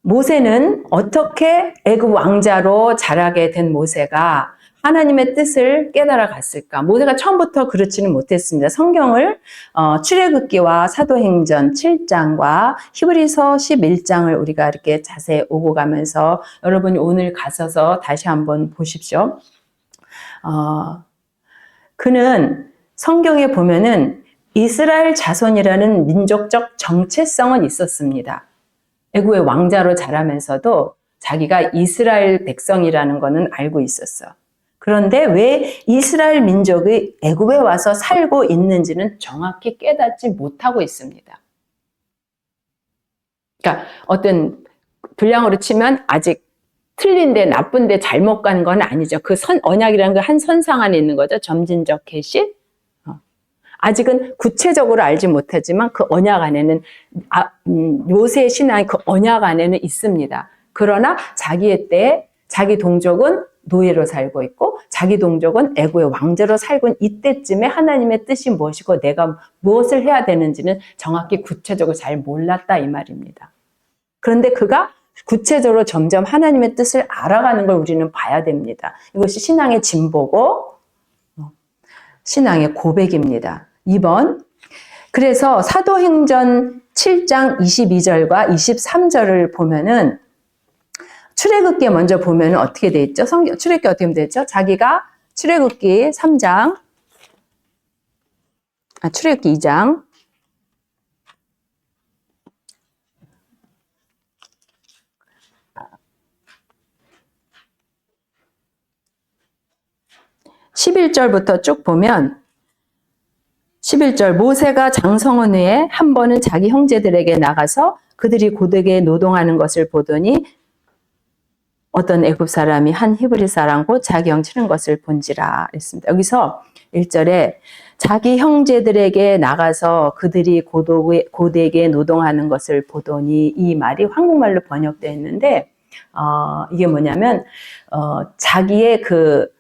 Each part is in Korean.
모세는 어떻게 애굽 왕자로 자라게 된 모세가 하나님의 뜻을 깨달아 갔을까? 모세가 처음부터 그렇지는 못했습니다. 성경을 출애굽기와 사도행전 7장과 히브리서 11장을 우리가 이렇게 자세히 오고 가면서 여러분이 오늘 가셔서 다시 한번 보십시오. 그는 성경에 보면은 이스라엘 자손이라는 민족적 정체성은 있었습니다. 애굽의 왕자로 자라면서도 자기가 이스라엘 백성이라는 것은 알고 있었어. 그런데 왜 이스라엘 민족이 애굽에 와서 살고 있는지는 정확히 깨닫지 못하고 있습니다. 그러니까 어떤 분량으로 치면 아직 틀린데 나쁜데 잘못 간 건 아니죠. 그 언약이라는 게 한 선상 안에 있는 거죠. 점진적 계시. 아직은 구체적으로 알지 못하지만 그 언약 안에는 모세의 신앙이 그 언약 안에는 있습니다. 그러나 자기의 때에 자기 동족은 노예로 살고 있고 자기 동족은 애굽의 왕자로 살고 있는 이때쯤에 하나님의 뜻이 무엇이고 내가 무엇을 해야 되는지는 정확히 구체적으로 잘 몰랐다 이 말입니다. 그런데 그가 구체적으로 점점 하나님의 뜻을 알아가는 걸 우리는 봐야 됩니다. 이것이 신앙의 진보고 신앙의 고백입니다. 2번, 그래서 사도행전 7장 22절과 23절을 보면은 출애굽기에 먼저 보면은 어떻게 돼 있죠? 출애굽기 어떻게 돼 있죠? 자기가 출애굽기 3장, 출애굽기 2장 11절부터 쭉 보면 11절 모세가 장성한 후에 한 번은 자기 형제들에게 나가서 그들이 고되게 노동하는 것을 보더니 어떤 애굽 사람이 한 히브리 사람 곧 자기 형 치는 것을 본지라 했습니다. 여기서 1절에 자기 형제들에게 나가서 그들이 고되게 노동하는 것을 보더니 이 말이 한국말로 번역되어 있는데 이게 뭐냐면 자기의 그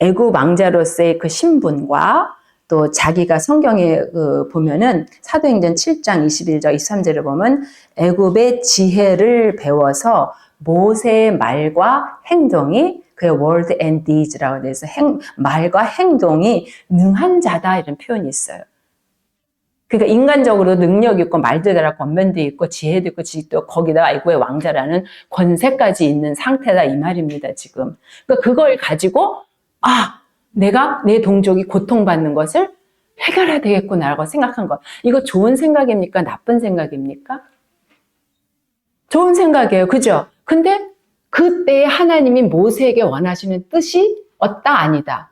애굽 왕자로서의 그 신분과 또 자기가 성경에 보면은 사도행전 7장 21절 23절을 보면 애굽의 지혜를 배워서 모세의 말과 행동이 그의 word and deeds라고 해서 말과 행동이 능한 자다 이런 표현이 있어요. 그러니까 인간적으로 능력 있고 말도 잘하고 권면도 있고 지혜도 있고 지식도 거기다 애굽의 왕자라는 권세까지 있는 상태다 이 말입니다 지금. 그러니까 그걸 가지고 내가 내 동족이 고통받는 것을 해결해야 되겠구나라고 생각한 것. 이거 좋은 생각입니까? 나쁜 생각입니까? 좋은 생각이에요. 그죠? 근데 그때 하나님이 모세에게 원하시는 뜻이 없다, 아니다.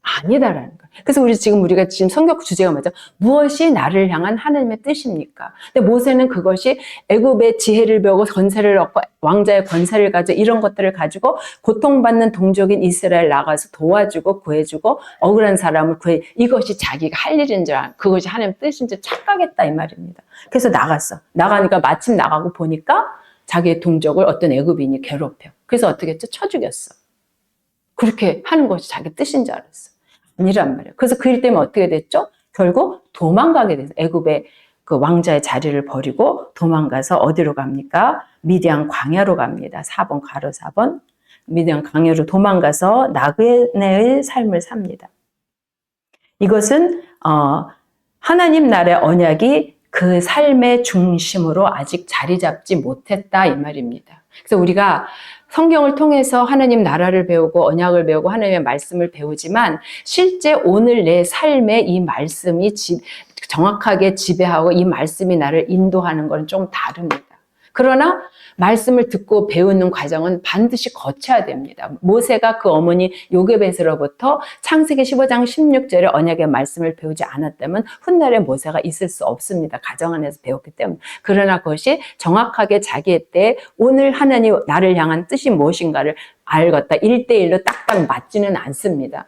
아니다라는 거예요. 그래서 우리가 지금 성경 주제가 뭐죠? 무엇이 나를 향한 하나님의 뜻입니까? 근데 모세는 그것이 애굽의 지혜를 배우고 권세를 얻고 왕자의 권세를 가지고 이런 것들을 가지고 고통받는 동족인 이스라엘 나가서 도와주고 구해주고 억울한 사람을 구해 이것이 자기가 할 일인 줄 알고 그것이 하나님의 뜻인 줄 착각했다 이 말입니다. 그래서 나갔어. 나가니까 마침 나가고 보니까 자기의 동족을 어떤 애굽인이 괴롭혀. 그래서 어떻게 했죠? 쳐 죽였어. 그렇게 하는 것이 자기 뜻인 줄 알았어. 아니란 말이에요. 그래서 그 일 때문에 어떻게 됐죠? 결국 도망가게 돼서 애굽의 그 왕자의 자리를 버리고 도망가서 어디로 갑니까? 미디안 광야로 갑니다. 4번 가로 4번 미디안 광야로 도망가서 나그네의 삶을 삽니다. 이것은 하나님 나라의 언약이 그 삶의 중심으로 아직 자리 잡지 못했다 이 말입니다. 그래서 우리가 성경을 통해서 하나님 나라를 배우고 언약을 배우고 하나님의 말씀을 배우지만 실제 오늘 내 삶에 이 말씀이 정확하게 지배하고 이 말씀이 나를 인도하는 건 좀 다릅니다. 그러나 말씀을 듣고 배우는 과정은 반드시 거쳐야 됩니다. 모세가 그 어머니 요게벳으로부터 창세기 15장 16절의 언약의 말씀을 배우지 않았다면 훗날에 모세가 있을 수 없습니다. 가정 안에서 배웠기 때문에. 그러나 그것이 정확하게 자기의 때에 오늘 하나님 나를 향한 뜻이 무엇인가를 알겠다. 1대1로 딱딱 맞지는 않습니다.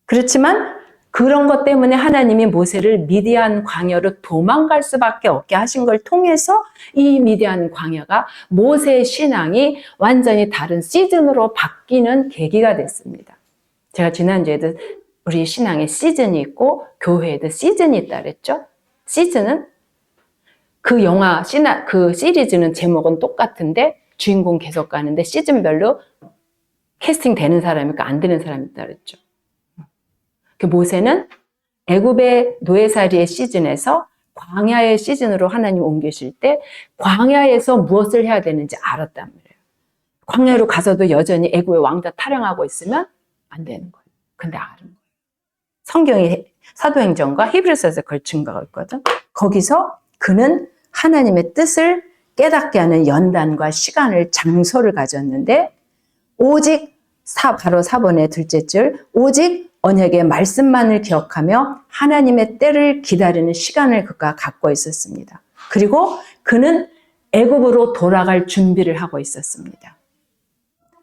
그렇지만 그런 것 때문에 하나님이 모세를 미디안 광야로 도망갈 수밖에 없게 하신 걸 통해서 이 미디안 광야가 모세의 신앙이 완전히 다른 시즌으로 바뀌는 계기가 됐습니다. 제가 지난주에도 우리 신앙에 시즌이 있고 교회에도 시즌이 있다 그랬죠? 시즌은 그 영화, 그 시리즈는 제목은 똑같은데 주인공 계속 가는데 시즌별로 캐스팅 되는 사람이 있고 안 되는 사람이 있다 그랬죠. 그 모세는 애굽의 노예살이의 시즌에서 광야의 시즌으로 하나님 옮기실 때 광야에서 무엇을 해야 되는지 알았단 말이에요. 광야로 가서도 여전히 애굽의 왕자 타령하고 있으면 안 되는 거예요. 근데 아는 거예요. 성경이 사도행전과 히브리서에서 그걸 증거가 있거든. 거기서 그는 하나님의 뜻을 깨닫게 하는 연단과 시간을, 장소를 가졌는데 오직 바로 4번의 둘째 줄, 오직 언약의 말씀만을 기억하며 하나님의 때를 기다리는 시간을 그가 갖고 있었습니다. 그리고 그는 애굽으로 돌아갈 준비를 하고 있었습니다.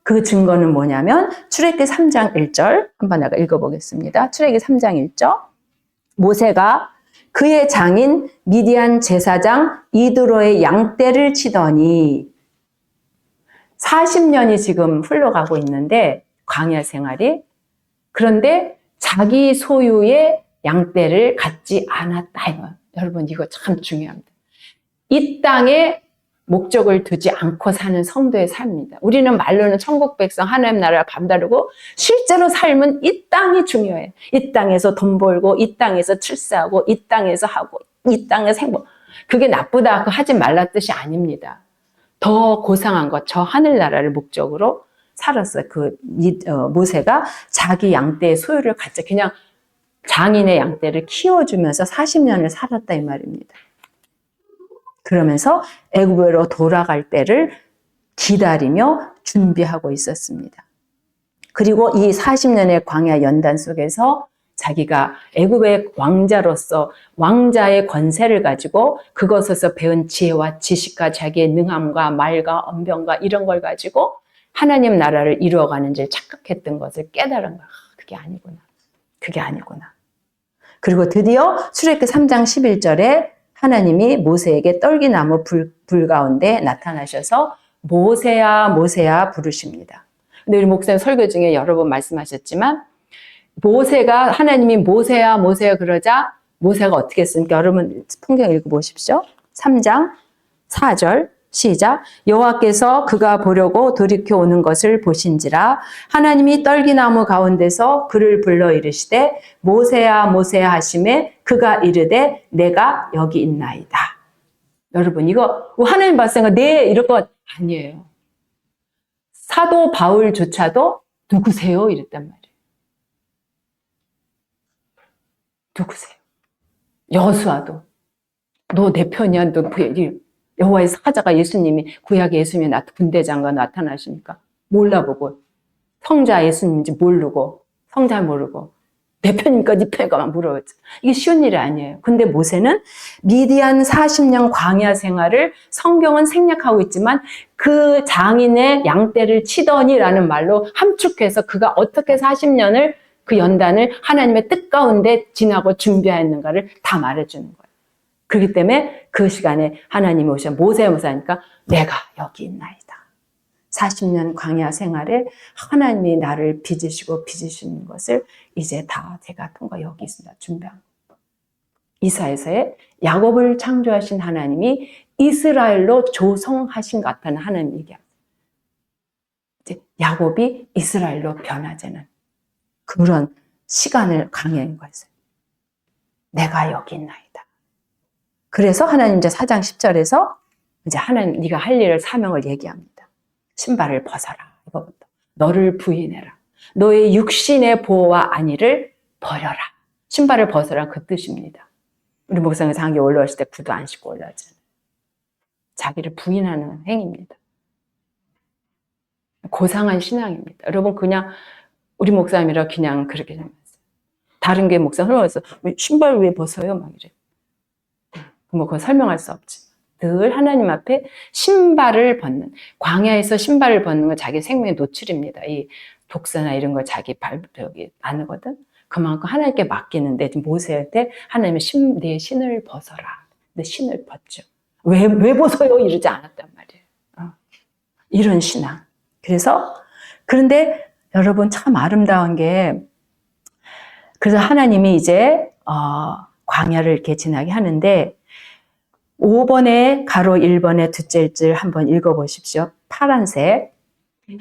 그 증거는 뭐냐면 출애굽기 3장 1절 한번 내가 읽어보겠습니다. 출애굽기 3장 1절 모세가 그의 장인 미디안 제사장 이드로의 양떼를 치더니 40년이 지금 흘러가고 있는데 광야 생활이 그런데 자기 소유의 양떼를 갖지 않았다. 여러분 이거 참 중요합니다. 이 땅에 목적을 두지 않고 사는 성도의 삶입니다. 우리는 말로는 천국 백성 하나님 나라를 감다르고 실제로 삶은 이 땅이 중요해요. 이 땅에서 돈 벌고 이 땅에서 출세하고 이 땅에서 하고 이 땅에서 행복. 그게 나쁘다 그 하지 말라 뜻이 아닙니다. 더 고상한 것, 저 하늘나라를 목적으로 살았어요. 모세가 자기 양떼의 소유를 갖자 그냥 장인의 양떼를 키워주면서 40년을 살았다 이 말입니다. 그러면서 애굽으로 돌아갈 때를 기다리며 준비하고 있었습니다. 그리고 이 40년의 광야 연단 속에서 자기가 애굽의 왕자로서 왕자의 권세를 가지고 그것에서 배운 지혜와 지식과 자기의 능함과 말과 언변과 이런 걸 가지고 하나님 나라를 이루어가는 줄 착각했던 것을 깨달은 거야. 그게 아니구나. 그게 아니구나. 그리고 드디어 출애굽기 3장 11절에 하나님이 모세에게 떨기나무 불 가운데 나타나셔서 모세야 모세야 부르십니다. 근데 우리 목사님 설교 중에 여러 번 말씀하셨지만 모세가 하나님이 모세야 모세야 그러자 모세가 어떻게 했습니까? 여러분 성경 읽어보십시오. 3장 4절 시작. 여호와께서 그가 보려고 돌이켜 오는 것을 보신지라 하나님이 떨기나무 가운데서 그를 불러 이르시되 모세야 모세야 하심에 그가 이르되 내가 여기 있나이다. 여러분 이거 하나님 봤을 때 네 이럴 것 아니에요. 사도 바울조차도 누구세요? 이랬단 말이에요. 누구세요? 여호수아도 너 내 편이야. 너 여호와의 사자가 예수님이 구약의 예수님이 군대장과 나타나시니까 몰라보고 성자 예수님인지 모르고 성자 모르고 내 편입니까? 네 편입니까? 막 물어봤죠. 이게 쉬운 일이 아니에요. 근데 모세는 미디안 40년 광야 생활을 성경은 생략하고 있지만 그 장인의 양떼를 치더니라는 말로 함축해서 그가 어떻게 40년을 그 연단을 하나님의 뜻 가운데 지나고 준비하였는가를 다 말해주는 거예요. 그렇기 때문에 그 시간에 하나님이 오셔 모세하니까 내가 여기 있나이다. 40년 광야 생활에 하나님이 나를 빚으시는 것을 이제 다 제가 통과 여기 있습니다. 준비한 거. 이사야서에 야곱을 창조하신 하나님이 이스라엘로 조성하신 것 같다는 하나님 얘기합니다. 이제 야곱이 이스라엘로 변화되는 그런 시간을 강요한 거예요. 내가 여기 있나이다. 그래서 하나님 이제 4장 10절에서 이제 하나님 네가 할 일을 사명을 얘기합니다. 신발을 벗어라. 이거부터. 너를 부인해라. 너의 육신의 보호와 안위를 버려라. 신발을 벗어라 그 뜻입니다. 우리 목사님 장기 올라오실 때 구두 안 신고 올라오잖아요. 자기를 부인하는 행위입니다. 고상한 신앙입니다. 여러분 그냥 우리 목사님이라 그냥 그렇게 생각했어요. 다른 게 목사 설명해서 신발 왜 벗어요? 막 이래. 뭐 그건 설명할 수 없지. 늘 하나님 앞에 신발을 벗는 광야에서 신발을 벗는 건 자기 생명의 노출입니다. 이 독사나 이런 거 자기 발벽이 안 하거든. 그만큼 하나님께 맡기는데 모세한테 하나님의 내 신을 벗어라. 내 신을 벗죠. 왜 벗어요? 이러지 않았단 말이에요. 이런 신앙. 그런데 여러분 참 아름다운 게 그래서 하나님이 이제 광야를 이렇게 지나게 하는데 5번에 가로 1번에 둘째 줄 한번 읽어보십시오. 파란색.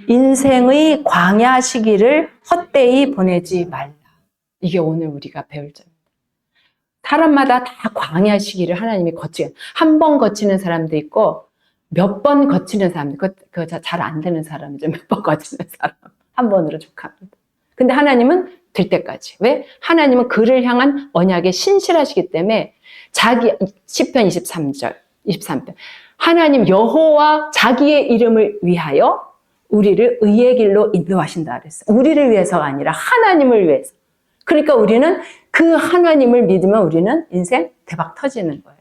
인생의 광야 시기를 헛되이 보내지 말라. 이게 오늘 우리가 배울 점입니다. 사람마다 다 광야 시기를 하나님이 거치게, 한 번 거치는 사람도 있고 몇 번 거치는 사람도 있고, 그거 잘 안 되는 사람이죠. 몇 번 거치는 사람. 한 번으로 족합니다. 근데 하나님은 될 때까지. 왜? 하나님은 그를 향한 언약에 신실하시기 때문에 자기 시편 23절, 23편. 하나님 여호와 자기의 이름을 위하여 우리를 의의 길로 인도하신다 그랬어요. 우리를 위해서가 아니라 하나님을 위해서. 그러니까 우리는 그 하나님을 믿으면 우리는 인생 대박 터지는 거예요.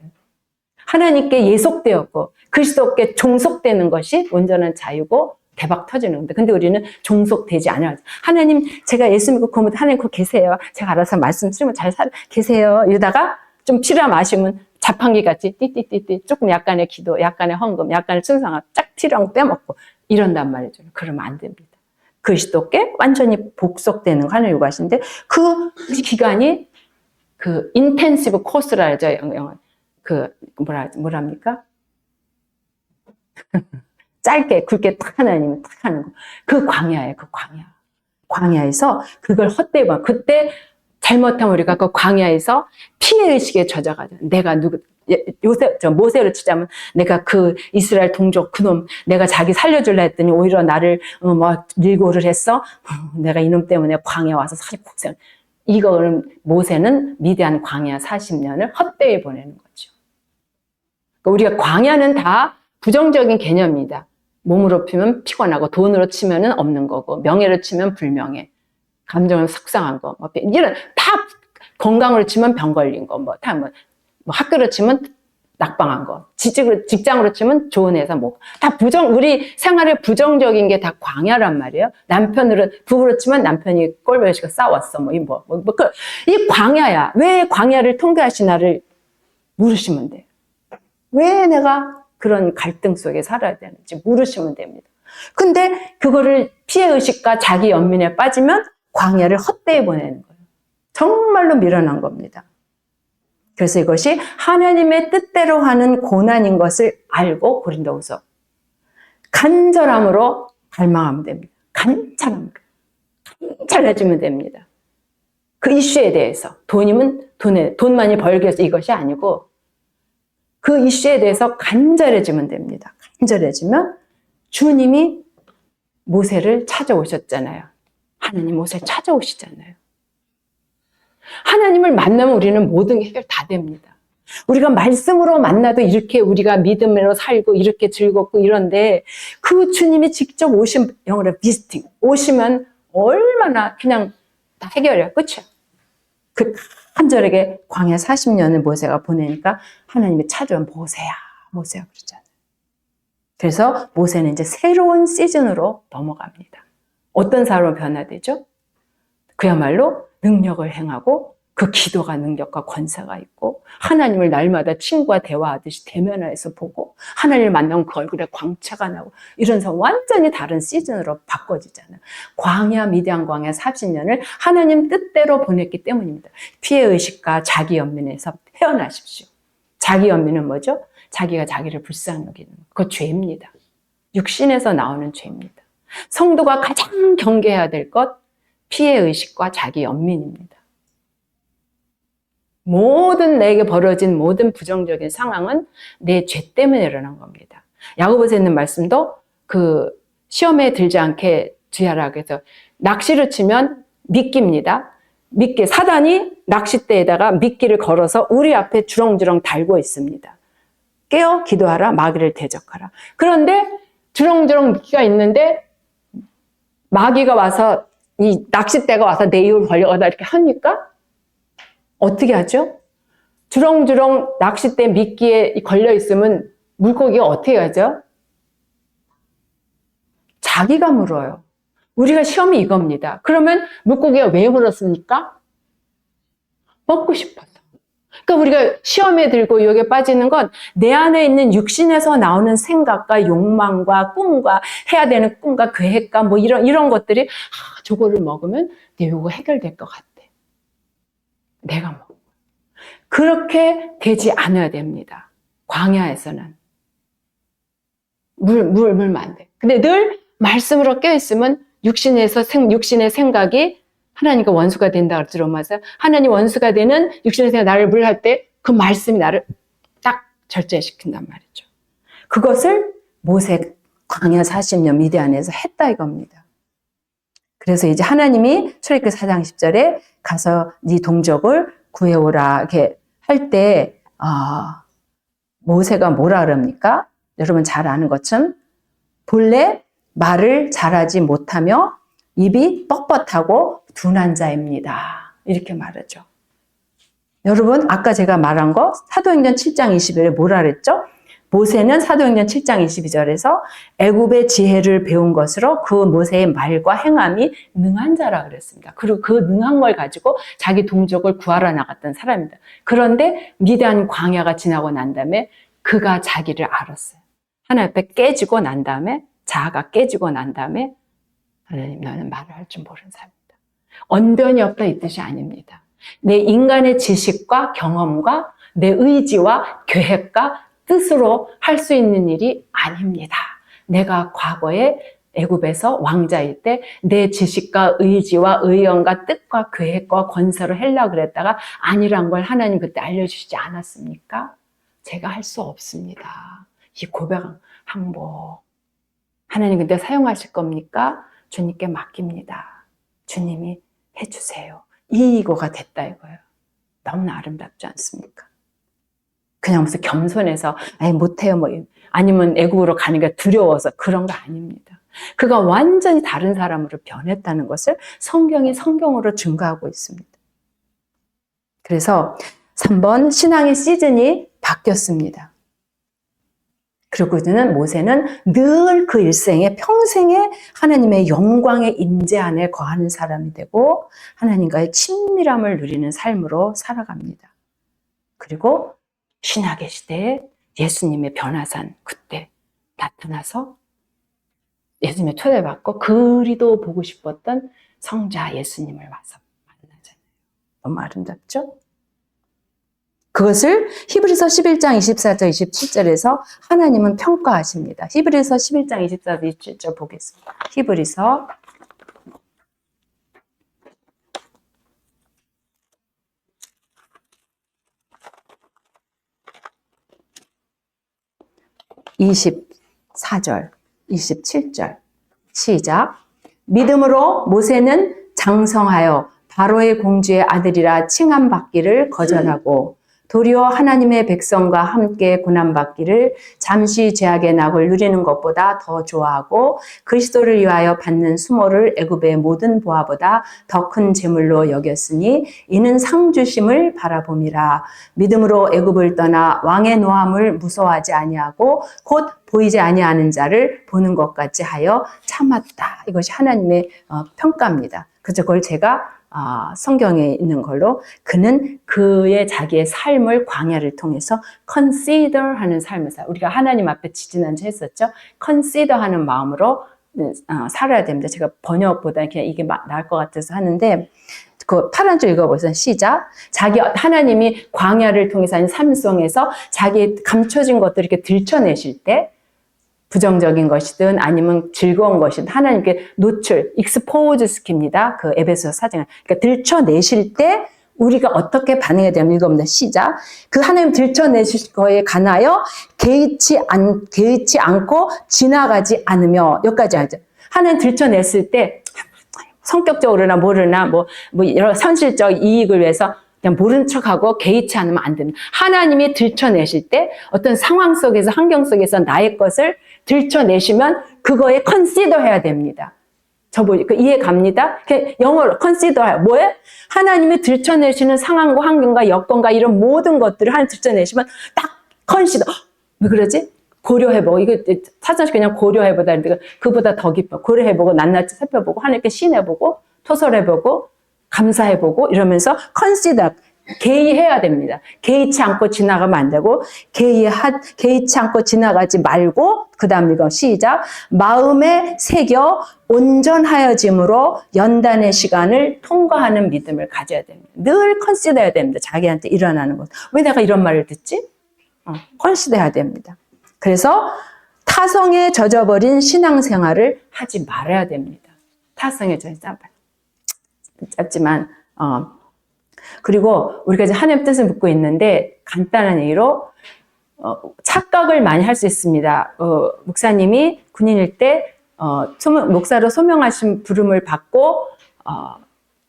하나님께 예속되었고 그리스도께 종속되는 것이 온전한 자유고 대박 터지는 건데, 근데 우리는 종속되지 않아요. 하나님, 제가 예수 믿고 그러면 하나님 거 계세요. 제가 알아서 말씀 쓰면 잘 계세요. 이러다가 좀 필요하면 아시면 자판기 같이 띠띠띠띠 조금 약간의 기도, 약간의 헌금, 약간의 충성함 쫙 필요한 거 빼먹고 이런단 말이죠. 그러면 안 됩니다. 그리스도께 완전히 복속되는 거 하나님 요구하시는데, 그 기간이 그 인텐시브 코스라 하죠. 영어. 그 뭐랍니까? 짧게 굵게 탁 하나님이 탁 하는 거. 그 광야예요. 그 광야. 광야에서 그걸 헛되이 봐. 그때 잘못하면 우리가 그 광야에서 피해의식에 젖어가죠. 내가 모세를 치자면 내가 그 이스라엘 동족 그놈, 내가 자기 살려줄라 했더니 오히려 나를 밀고를 했어. 내가 이놈 때문에 광야 와서 사실 고생. 이거는 모세는 미디안 광야 40년을 헛되이 보내는 거죠. 그러니까 우리가 광야는 다 부정적인 개념입니다. 몸으로 피면 피곤하고, 돈으로 치면은 없는 거고, 명예로 치면 불명예, 감정은 속상한 거, 이런 다, 건강으로 치면 병 걸린 거, 학교로 치면 낙방한 거, 직장으로 치면 좋은 회사, 다 우리 생활에 부정적인 게 다 광야란 말이에요. 부부로 치면 남편이 꼴보기가 싸웠어, 이 광야야. 왜 광야를 통과하시나를 물으시면 돼요. 왜 내가 그런 갈등 속에 살아야 되는지 물으시면 됩니다. 근데 그거를 피해의식과 자기 연민에 빠지면 광야를 헛되이 보내는 거예요. 정말로 미련한 겁니다. 그래서 이것이 하나님의 뜻대로 하는 고난인 것을 알고 고린도후서 간절함으로 갈망하면 됩니다. 간절해지면 됩니다. 그 이슈에 대해서 돈이면 돈 많이 벌기 위해서 이것이 아니고 그 이슈에 대해서 간절해지면 됩니다. 간절해지면 주님이 모세를 찾아오셨잖아요. 하나님 모세를 찾아오시잖아요. 하나님을 만나면 우리는 모든 게 해결 다 됩니다. 우리가 말씀으로 만나도 이렇게 우리가 믿음으로 살고 이렇게 즐겁고 이런데, 그 주님이 직접 영어로 비스팅 오시면 얼마나 그냥 다 해결이야. 끝이야. 그 간절하게 광야 40년을 모세가 보내니까 하나님이 찾아온 모세야 그러잖아요. 그래서 모세는 이제 새로운 시즌으로 넘어갑니다. 어떤 사람으로 변화되죠? 그야말로 능력을 행하고 그 기도가 능력과 권세가 있고, 하나님을 날마다 친구와 대화하듯이 대면하여서 보고, 하나님을 만나면 그 얼굴에 광채가 나고, 이러면서 완전히 다른 시즌으로 바꿔지잖아요. 미디안 광야 40년을 하나님 뜻대로 보냈기 때문입니다. 피해의식과 자기 연민에서 헤어나십시오. 자기 연민은 뭐죠? 자기가 자기를 불쌍히 여기는 거. 그거 죄입니다. 육신에서 나오는 죄입니다. 성도가 가장 경계해야 될 것, 피해의식과 자기 연민입니다. 내게 벌어진 모든 부정적인 상황은 내 죄 때문에 일어난 겁니다. 야고보서에 있는 말씀도 그 시험에 들지 않게 주의하라고 해서, 낚시를 치면 미끼입니다. 사단이 낚싯대에다가 미끼를 걸어서 우리 앞에 주렁주렁 달고 있습니다. 깨어 기도하라, 마귀를 대적하라. 그런데 주렁주렁 미끼가 있는데 마귀가 와서, 이 낚싯대가 와서 내 입을 벌려가다 이렇게 하니까 어떻게 하죠? 주렁주렁 낚싯대 미끼에 걸려 있으면 물고기가 어떻게 하죠? 자기가 물어요. 우리가 시험이 이겁니다. 그러면 물고기가 왜 물었습니까? 먹고 싶어서. 그러니까 우리가 시험에 들고 유혹에 빠지는 건 내 안에 있는 육신에서 나오는 생각과 욕망과 꿈과 해야 되는 꿈과 계획과 이런 것들이, 저거를 먹으면 내 요거 해결될 것 같아. 내가 그렇게 되지 않아야 됩니다. 광야에서는 물면 안 돼. 근데 늘 말씀으로 깨어있으면 육신의 생각이 하나님과 원수가 된다고 들어오면서 하나님 원수가 되는 육신의 생각 나를 물할 때 그 말씀이 나를 딱 절제시킨단 말이죠. 그것을 모세 광야 40년 미디안에서 했다 이겁니다. 그래서 이제 하나님이 출애굽기 4장 10절에 가서 네 동족을 구해오라 이렇게 할 때 모세가 뭐라 그럽니까? 여러분 잘 아는 것처럼 본래 말을 잘하지 못하며 입이 뻣뻣하고 둔한 자입니다. 이렇게 말하죠. 여러분 아까 제가 말한 거 사도행전 7장 20절에 뭐라 그랬죠? 모세는 사도행전 7장 22절에서 애굽의 지혜를 배운 것으로 그 모세의 말과 행함이 능한 자라 그랬습니다. 그리고 그 능한 걸 가지고 자기 동족을 구하러 나갔던 사람입니다. 그런데 미디안 광야가 지나고 난 다음에 그가 자기를 알았어요. 하나님 앞에 깨지고 난 다음에 자아가 깨지고 난 다음에 하나님 나는 말을 할 줄 모르는 사람입니다. 언변이 없다 이 뜻이 아닙니다. 내 인간의 지식과 경험과 내 의지와 계획과 뜻으로 할 수 있는 일이 아닙니다. 내가 과거에 애굽에서 왕자일 때 내 지식과 의지와 의연과 뜻과 계획과 권세로 하려고 그랬다가 아니란 걸 하나님 그때 알려주시지 않았습니까? 제가 할 수 없습니다. 이 고백 항복. 하나님 그때 사용하실 겁니까? 주님께 맡깁니다. 주님이 해주세요. 이거가 됐다 이거예요. 너무나 아름답지 않습니까? 그냥 무슨 겸손해서 못해요 뭐 아니면 애국으로 가는 게 두려워서 그런 거 아닙니다. 그가 완전히 다른 사람으로 변했다는 것을 성경으로 증거하고 있습니다. 그래서 3번 신앙의 시즌이 바뀌었습니다. 그리고 모세는 늘 그 일생에 평생에 하나님의 영광의 임재 안에 거하는 사람이 되고 하나님과의 친밀함을 누리는 삶으로 살아갑니다. 그리고 신약의 시대에 예수님의 변화산 그때 나타나서 예수님의 초대받고 그리도 보고 싶었던 성자 예수님을 와서 만나잖아요. 너무 아름답죠? 그것을 히브리서 11장 24절 27절에서 하나님은 평가하십니다. 히브리서 11장 24절 27절 보겠습니다. 히브리서 24절 27절 시작. 믿음으로 모세는 장성하여 바로의 공주의 아들이라 칭함받기를 거절하고 도리어 하나님의 백성과 함께 고난받기를 잠시 죄악의 낙을 누리는 것보다 더 좋아하고 그리스도를 위하여 받는 수모를 애굽의 모든 보화보다 더 큰 재물로 여겼으니 이는 상 주심을 바라봄이라. 믿음으로 애굽을 떠나 왕의 노함을 무서워하지 아니하고 곧 보이지 아니하는 자를 보는 것 같이 하여 참았다. 이것이 하나님의 평가입니다. 그래서 그걸 제가 성경에 있는 걸로 그는 그의 자기의 삶을 광야를 통해서 consider 하는 삶을 살아요. 우리가 하나님 앞에 지지난주 했었죠. consider 하는 마음으로 살아야 됩니다. 제가 번역보다는 그냥 이게 나을 것 같아서 하는데 그 파란 줄 읽어보세요. 시작. 자기 하나님이 광야를 통해서 하는 삶 속에서 자기 감춰진 것들을 이렇게 들춰내실 때 부정적인 것이든 아니면 즐거운 것이든 하나님께 노출, 익스포즈 시킵니다. 그 에베소서 4장. 그러니까 들춰내실 때 우리가 어떻게 반응해야 되냐면 읽어봅니다. 시작. 그 하나님 들춰내실 거에 관하여 개의치 않고 지나가지 않으며 여기까지 하죠. 하나님 들춰냈을 때 성격적으로나 모르나 뭐 여러 현실적 이익을 위해서 그냥 모른 척하고 개의치 않으면 안 됩니다. 하나님이 들춰내실 때 어떤 상황 속에서 환경 속에서 나의 것을 들춰내시면 그거에 컨시더 해야 됩니다. 그 이해 갑니다? 영어로 컨시더 해요. 뭐에? 하나님이 들춰내시는 상황과 환경과 여건과 이런 모든 것들을 하나님 들춰내시면 딱 컨시더. 왜 그러지? 고려해보고 이거 사전식 그냥 고려해보다 그보다 더 깊어. 고려해보고 낱낱이 살펴보고 하나님께 신해보고 토설해보고 감사해보고 이러면서 컨시더 개의해야 됩니다. 개의치 않고 지나가면 안 되고 개의치 않고 지나가지 말고 그 다음 이거 시작. 마음에 새겨 온전하여짐으로 연단의 시간을 통과하는 믿음을 가져야 됩니다. 늘 컨시더 해야 됩니다. 자기한테 일어나는 것. 왜 내가 이런 말을 듣지? 컨시드해야 됩니다. 그래서 타성에 젖어버린 신앙생활을 하지 말아야 됩니다. 타성에 짧지만 그리고 우리가 이제 하나님 뜻을 묻고 있는데 간단한 얘기로 착각을 많이 할 수 있습니다. 목사님이 군인일 때 목사로 소명하신 부름을 받고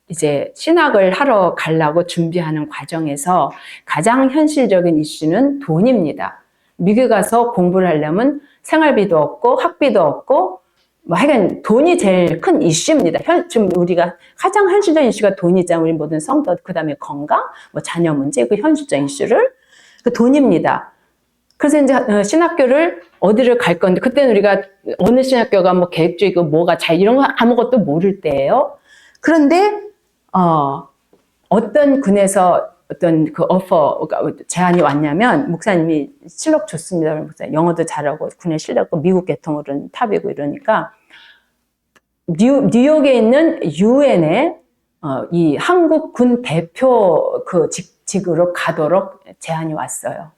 이제 신학을 하러 가려고 준비하는 과정에서 가장 현실적인 이슈는 돈입니다. 미국에 가서 공부를 하려면 생활비도 없고 학비도 없고 뭐 하여간 돈이 제일 큰 이슈입니다. 지금 우리가 가장 현실적인 이슈가 돈이잖아요. 우리 모든 성도, 그 다음에 건강, 뭐 자녀 문제, 그 현실적인 이슈를 그 돈입니다. 그래서 이제 신학교를 어디를 갈 건데 그때는 우리가 어느 신학교가 뭐 계획적이고 뭐가 잘 이런 거 아무것도 모를 때예요. 그런데 어떤 군에서 어떤 그 제안이 왔냐면 목사님이 실력 좋습니다. 목사님 영어도 잘하고 군에 실력도 미국 계통으로는 탑이고 이러니까 뉴욕에 있는 유엔에 이 한국 군 대표 그 직으로 가도록 제안이 왔어요.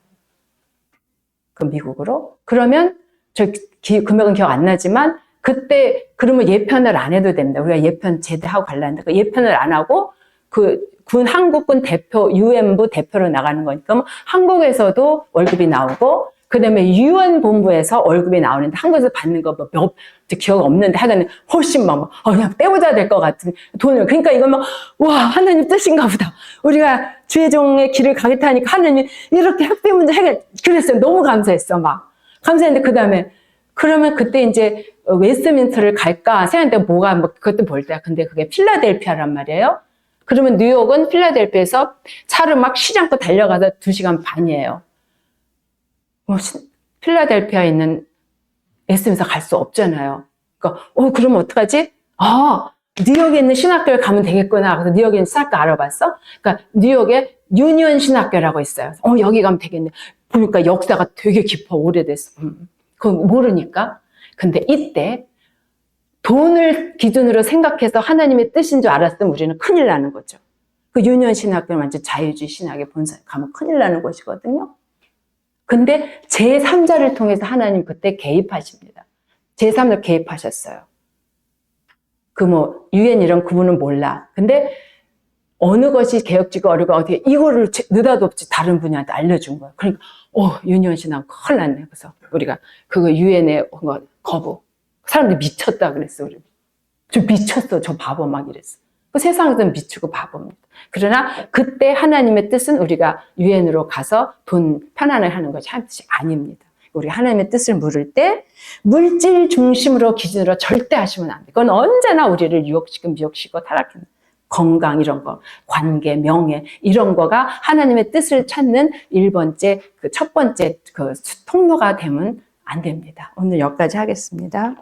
그 미국으로. 그러면 저 금액은 기억 안 나지만 그때 그러면 예편을 안 해도 됩니다. 우리가 예편 제대하고 갈라는데 그 예편을 안 하고 그 한국군 대표 유엔부 대표로 나가는 거니까 한국에서도 월급이 나오고 그다음에 유엔 본부에서 월급이 나오는데 한국에서 받는 거 몇 기억 없는데 하여간 훨씬 막 그냥 떼보자 될 것 같은 돈을 그러니까 이건 막 와 하나님 뜻인가 보다. 우리가 주의 종의 길을 가겠다 하니까 하나님 이렇게 학비 문제 해결 그랬어요. 너무 감사했어 막 감사했는데 그다음에 그러면 그때 이제 웨스트민스터를 갈까 생각했는데 뭐가 뭐 그것도 볼 때야. 근데 그게 필라델피아란 말이에요. 그러면 뉴욕은 필라델피아에서 차로 막 쉬지 않고 달려가서 2시간 반이에요. 필라델피아에 있는 웨스트민스터 갈 수 없잖아요. 그러니까 그러면 어떡하지? 뉴욕에 있는 신학교를 가면 되겠구나. 그래서 뉴욕에 있는 신학교 알아봤어? 그러니까 뉴욕에 유니언 신학교라고 있어요. 여기 가면 되겠네. 보니까 역사가 되게 깊어 오래됐어. 그거 모르니까. 근데 이때 돈을 기준으로 생각해서 하나님의 뜻인 줄 알았으면 우리는 큰일 나는 거죠. 그 유니언 신학교는 완전 자유주의 신학의 본산 가면 큰일 나는 곳이거든요. 근데 제3자를 통해서 하나님 그때 개입하십니다. 제3자 개입하셨어요. 유엔 이런 구분은 몰라. 근데 어느 것이 개혁지고 어려고 어떻게 이거를 느닷없이 다른 분야한테 알려준 거야. 그러니까 유니언 신학 큰일 났네. 그래서 우리가 그거 유엔에 거부. 사람들이 미쳤다 그랬어. 우리. 좀 미쳤어. 저 바보 막 이랬어. 그 세상에서는 미치고 바보입니다. 그러나 그때 하나님의 뜻은 우리가 유엔으로 가서 돈 편안하게 하는 것이 한 뜻이 아닙니다. 우리가 하나님의 뜻을 물을 때 물질 중심으로 기준으로 절대 하시면 안 돼. 그건 언제나 우리를 미혹시키고 타락하는 건강 이런 거, 관계, 명예 이런 거가 하나님의 뜻을 찾는 1번째, 첫 번째 그 통로가 되면 안 됩니다. 오늘 여기까지 하겠습니다.